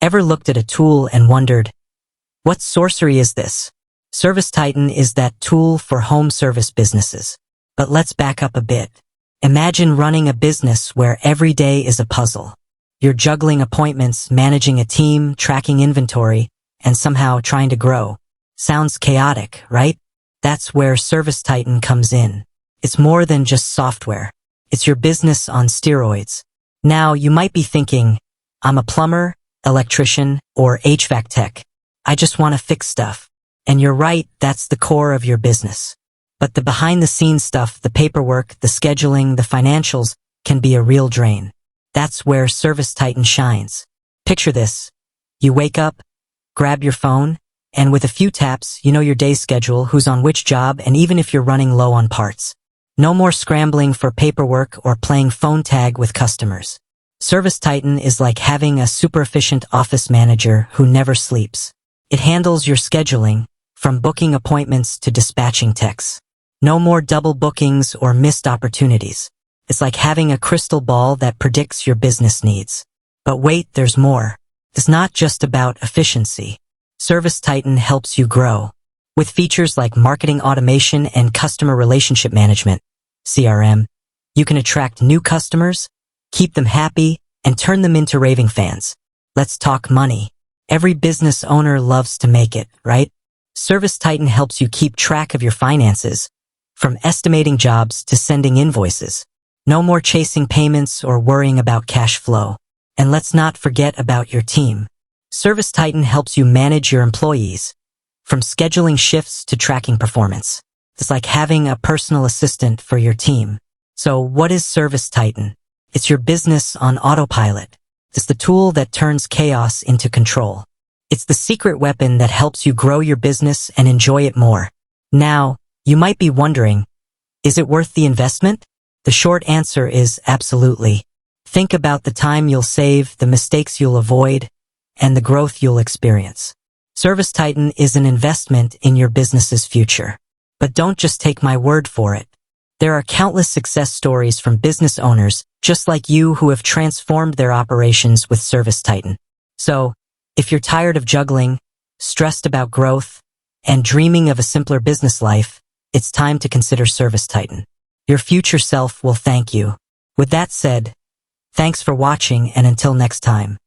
Ever looked at a tool and wondered, what sorcery is this? ServiceTitan is that tool for home service businesses. But let's back up a bit. Imagine running a business where every day is a puzzle. You're juggling appointments, managing a team, tracking inventory, and somehow trying to grow. Sounds chaotic, right? That's where ServiceTitan comes in. It's more than just software. It's your business on steroids. Now, you might be thinking, I'm a plumber, electrician, or HVAC tech. I just want to fix stuff. And you're right, that's the core of your business. But the behind-the-scenes stuff, the paperwork, the scheduling, the financials, can be a real drain. That's where ServiceTitan shines. Picture this. You wake up, grab your phone, and with a few taps, you know your day's schedule, who's on which job, and even if you're running low on parts. No more scrambling for paperwork or playing phone tag with customers. ServiceTitan is like having a super efficient office manager who never sleeps. It handles your scheduling, from booking appointments to dispatching techs. No more double bookings or missed opportunities. It's like having a crystal ball that predicts your business needs. But wait, there's more. It's not just about efficiency. ServiceTitan helps you grow. With features like marketing automation and customer relationship management, CRM, you can attract new customers, keep them happy, and turn them into raving fans. Let's talk money. Every business owner loves to make it, right? ServiceTitan helps you keep track of your finances, from estimating jobs to sending invoices. No more chasing payments or worrying about cash flow. And let's not forget about your team. ServiceTitan helps you manage your employees, from scheduling shifts to tracking performance. It's like having a personal assistant for your team. So what is ServiceTitan? It's your business on autopilot. It's the tool that turns chaos into control. It's the secret weapon that helps you grow your business and enjoy it more. Now, you might be wondering, is it worth the investment? The short answer is absolutely. Think about the time you'll save, the mistakes you'll avoid, and the growth you'll experience. ServiceTitan is an investment in your business's future. But don't just take my word for it. There are countless success stories from business owners just like you who have transformed their operations with ServiceTitan. So, if you're tired of juggling, stressed about growth, and dreaming of a simpler business life, it's time to consider ServiceTitan. Your future self will thank you. With that said, thanks for watching, and until next time.